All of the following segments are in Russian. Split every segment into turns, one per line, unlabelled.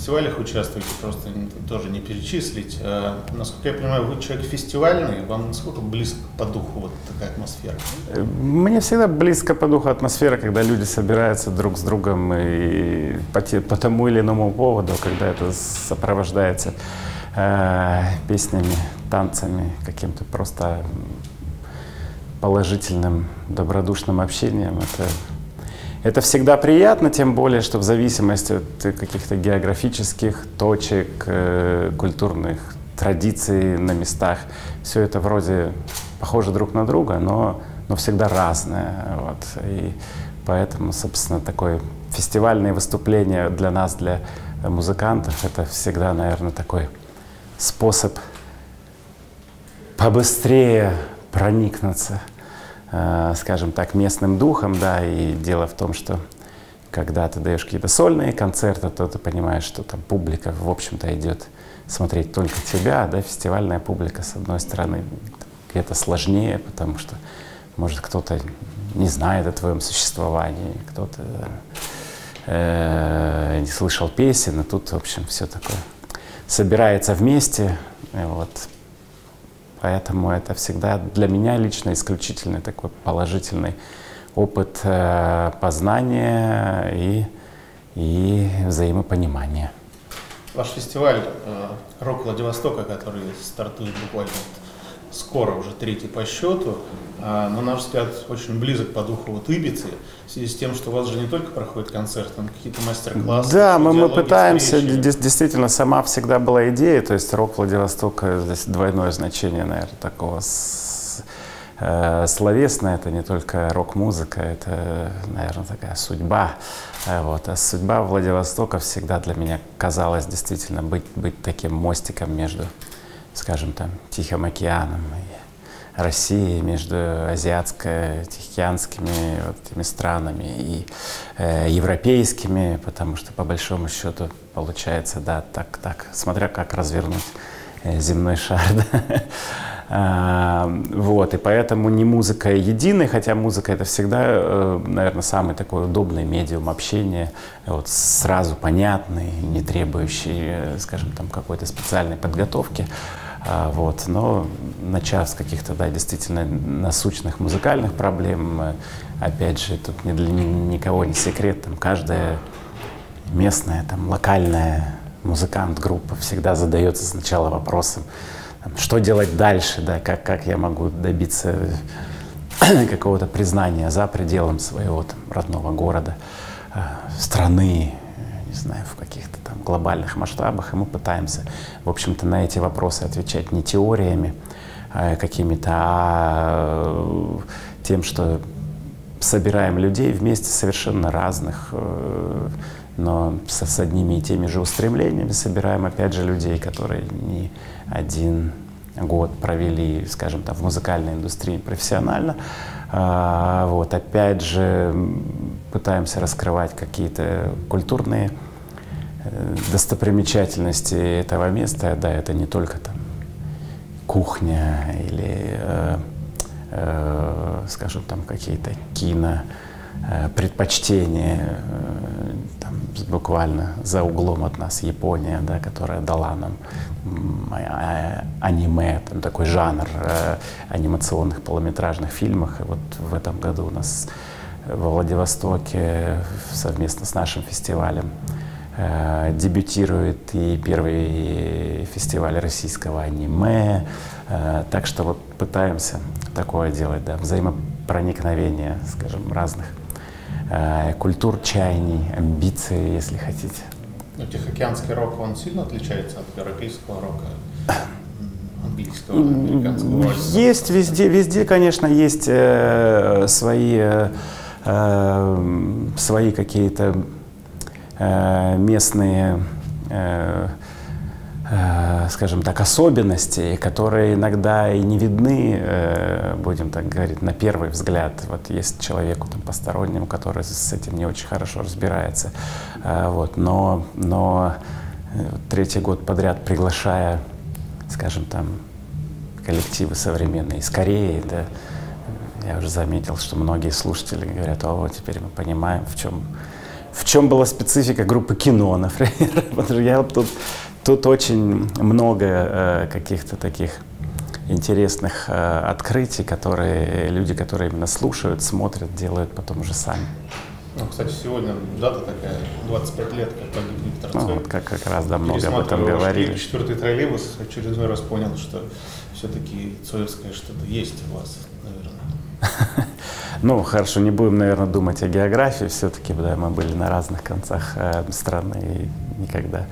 фестивалях участвуете, просто тоже не перечислить. Насколько я понимаю, вы человек фестивальный, вам насколько близко по духу вот такая атмосфера?
Мне всегда близко по духу атмосфера, когда люди собираются друг с другом и по тому или иному поводу, когда это сопровождается песнями, танцами, каким-то просто положительным, добродушным общением. Это всегда приятно, тем более, что в зависимости от каких-то географических точек, культурных традиций на местах, все это вроде похоже друг на друга, но всегда разное. Вот. И поэтому, собственно, такое фестивальное выступление для нас, для музыкантов, это всегда, наверное, такой способ побыстрее проникнуться, скажем так, местным духом, да, и дело в том, что когда ты даешь какие-то сольные концерты, то ты понимаешь, что там публика, в общем-то, идет смотреть только тебя, да, фестивальная публика, с одной стороны, где-то сложнее, потому что, может, кто-то не знает о твоем существовании, кто-то не слышал песен, и тут, в общем, все такое собирается вместе, вот. Поэтому это всегда для меня лично исключительный такой положительный опыт познания и взаимопонимания.
Ваш фестиваль «Рок Владивостока», который стартует буквально скоро, уже третий по счету, на наш взгляд, очень близок по духу вот Ибицы, в связи с тем, что у вас же не только проходят концерты, там какие-то мастер-классы.
Да, мы пытаемся, действительно, сама всегда была идея, то есть «Рок Владивостока», здесь двойное значение, наверное, такого словесное, это не только рок-музыка, это, наверное, такая судьба. Вот. А судьба Владивостока всегда для меня казалась действительно быть таким мостиком между, скажем, там, Тихим океаном и Россией, между азиатско-тихоокеанскими вот этими странами и европейскими, потому что по большому счету получается, да, так, смотря как развернуть земной шар, да. Вот, и поэтому не музыка единая, хотя музыка — это всегда, наверное, самый такой удобный медиум общения, вот, сразу понятный, не требующий, скажем, там, какой-то специальной подготовки. Вот, но начав с каких-то, да, действительно насущных музыкальных проблем, опять же, тут ни для никого не секрет, там, каждая местная, там, локальная музыкант, группа всегда задается сначала вопросом, что делать дальше, да, как я могу добиться какого-то признания за пределом своего там родного города, страны, не знаю, в каких-то там глобальных масштабах, и мы пытаемся, в общем-то, на эти вопросы отвечать не теориями какими-то, а тем, что собираем людей вместе совершенно разных, но с одними и теми же устремлениями, собираем, опять же, людей, которые не один год провели, скажем, там, в музыкальной индустрии профессионально. Вот, опять же, пытаемся раскрывать какие-то культурные достопримечательности этого места. Да, это не только там кухня или, скажем, там какие-то предпочтения, там, буквально за углом от нас Япония, да, которая дала нам аниме, там, такой жанр анимационных полнометражных фильмов. И вот в этом году у нас во Владивостоке совместно с нашим фестивалем дебютирует и первый фестиваль российского аниме. Так что вот пытаемся такое делать, да, взаимопроникновение, скажем, разных культур, чаяний, амбиций, если хотите.
Но тихоокеанский рок, он сильно отличается от европейского рока, английского, американского?
Есть везде, конечно, есть свои какие-то местные, скажем так, особенности, которые иногда и не видны, будем так говорить, на первый взгляд. Вот есть человеку там постороннему, который с этим не очень хорошо разбирается. Вот, но третий год подряд приглашая, скажем, там, коллективы современные из Кореи, да, я уже заметил, что многие слушатели говорят: о, теперь мы понимаем, в в чем была специфика группы кино, например. Потому что я тут очень много каких-то таких интересных открытий, которые люди, которые именно слушают, смотрят, делают потом уже сами.
Ну, кстати, сегодня дата такая, 25 лет, как погиб Виктор Цой.
Ну, вот как раз, да, много об этом говорили.
Четвертый троллейбус, очередной раз понял, что все-таки цоевское что-то есть у вас, наверное.
Ну, хорошо, не будем, наверное, думать о географии. Все-таки, да, мы были на разных концах страны и никогда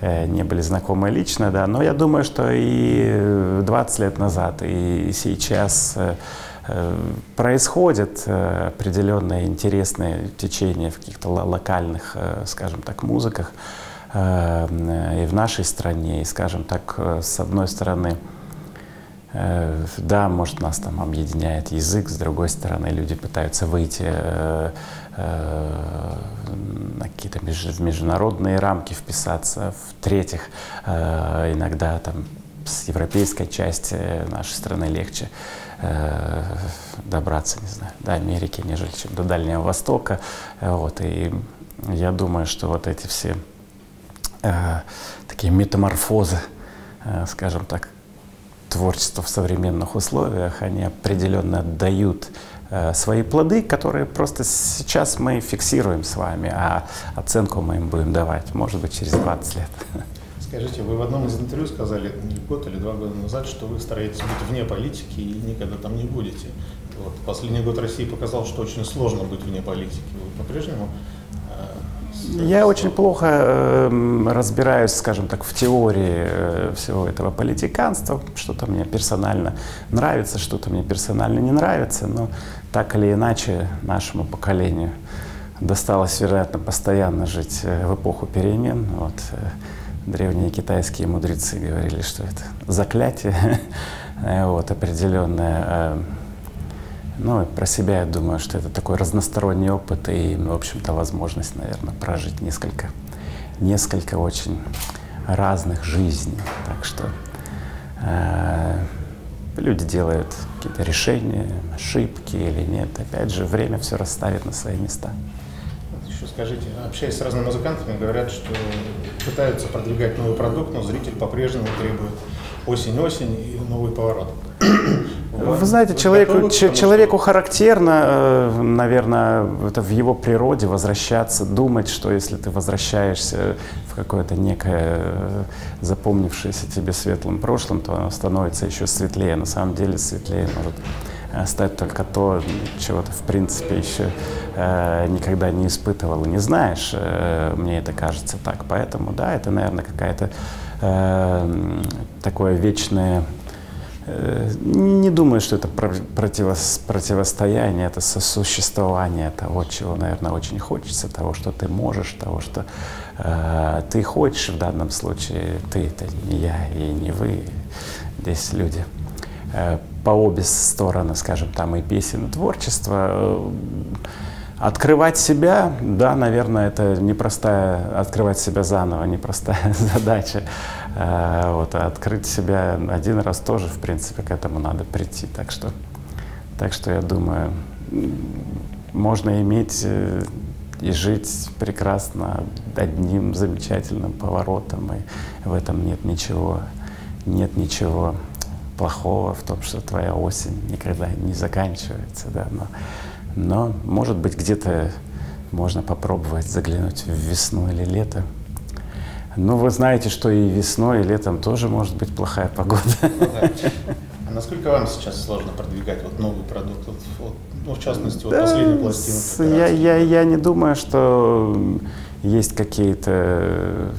не были знакомы лично, да. Но я думаю, что и 20 лет назад, и сейчас происходят определенные интересные течения в каких-то локальных, скажем так, музыках и в нашей стране. И, скажем так, с одной стороны, да, может, нас там объединяет язык, с другой стороны, люди пытаются выйти на какие-то международные рамки, вписаться. В-третьих, иногда там с европейской части нашей страны легче добраться, не знаю, до Америки, нежели чем до Дальнего Востока. Вот, и я думаю, что вот эти все такие метаморфозы, скажем так, творчества в современных условиях, они определенно дают свои плоды, которые просто сейчас мы фиксируем с вами, а оценку мы им будем давать, может быть, через 20 лет.
Скажите, вы в одном из интервью сказали год или 2 года назад, что вы стараетесь быть вне политики и никогда там не будете. Вот. Последний год России показал, что очень сложно быть вне политики. Вы по-прежнему?
Я очень плохо разбираюсь, скажем так, в теории всего этого политиканства. Что-то мне персонально нравится, что-то мне персонально не нравится, но так или иначе нашему поколению досталось, вероятно, постоянно жить в эпоху перемен. Вот. Древние китайские мудрецы говорили, что это заклятие, вот, определенное. Ну, про себя я думаю, что это такой разносторонний опыт и, в общем-то, возможность, наверное, прожить несколько очень разных жизней. Так что люди делают какие-то решения, ошибки или нет. Опять же, время все расставит на свои места.
Еще скажите, общаясь с разными музыкантами, говорят, что пытаются продвигать новый продукт, но зритель по-прежнему требует осень-осень и новый поворот.
Вы знаете, человеку характерно, наверное, это в его природе возвращаться, думать, что если ты возвращаешься в какое-то некое запомнившееся тебе светлым прошлым, то оно становится еще светлее. На самом деле светлее может стать только то, чего ты в принципе еще никогда не испытывал и не знаешь. Мне это кажется так. Поэтому, да, это, наверное, какая-то такое вечное. Не думаю, что это противостояние, это сосуществование того, чего, наверное, очень хочется, того, что ты можешь, того, что ты хочешь в данном случае. Ты — это не я и не вы. Здесь люди по обе стороны, скажем, там и песен, и творчества. Открывать себя, да, наверное, это непростая, открывать себя заново, непростая задача. Вот, а открыть себя один раз тоже, в принципе, к этому надо прийти. Так что я думаю, можно иметь и жить прекрасно одним замечательным поворотом, и в этом нет ничего плохого в том, что твоя осень никогда не заканчивается, да, но, может быть, где-то можно попробовать заглянуть в весну или лето. Но вы знаете, что и весной, и летом тоже может быть плохая погода.
Да. А насколько вам сейчас сложно продвигать вот новый продукт, ну, в частности, вот последнюю пластинку?
Я не думаю, что есть какие-то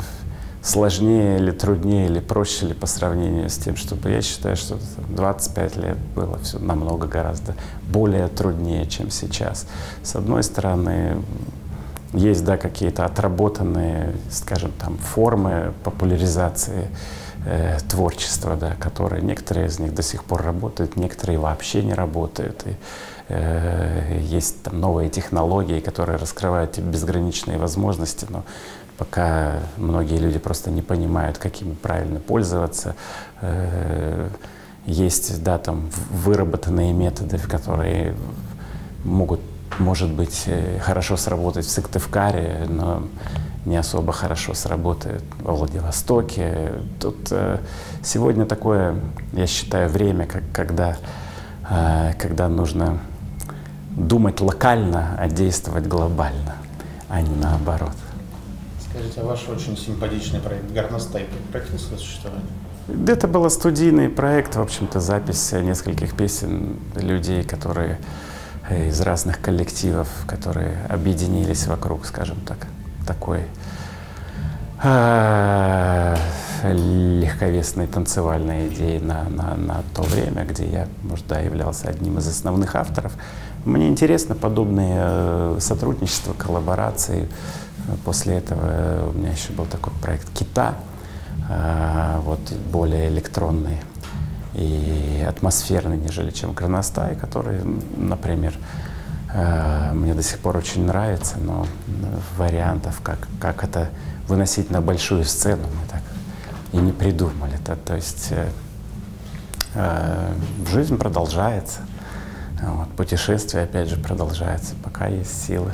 сложнее или труднее, или проще, или по сравнению с тем, чтобы я считаю, что 25 лет было все намного гораздо более труднее, чем сейчас. С одной стороны, есть, да, какие-то отработанные, скажем, там, формы популяризации творчества, да, которые, некоторые из них до сих пор работают, некоторые вообще не работают. И, есть там новые технологии, которые раскрывают безграничные возможности, но пока многие люди просто не понимают, как ими правильно пользоваться. Есть, да, там выработанные методы, которые могут может быть, хорошо сработать в Сыктывкаре, но не особо хорошо сработает во Владивостоке. Тут сегодня такое, я считаю, время, когда нужно думать локально, а действовать глобально, а не наоборот.
Скажите, а ваш очень симпатичный проект «Горностай» прекратил свое существование?
Это был студийный проект, в общем-то, запись нескольких песен людей, которые из разных коллективов, которые объединились вокруг, скажем так, такой легковесной танцевальной идеи на то время, где я, может, да, являлся одним из основных авторов. Мне интересно подобные сотрудничества, коллаборации. После этого у меня еще был такой проект «Кита», вот, более электронный и атмосферный, нежели чем «Горностай», который, например, мне до сих пор очень нравится, но вариантов, как это выносить на большую сцену, мы так и не придумали. То есть жизнь продолжается, вот, путешествие опять же продолжается, пока есть силы.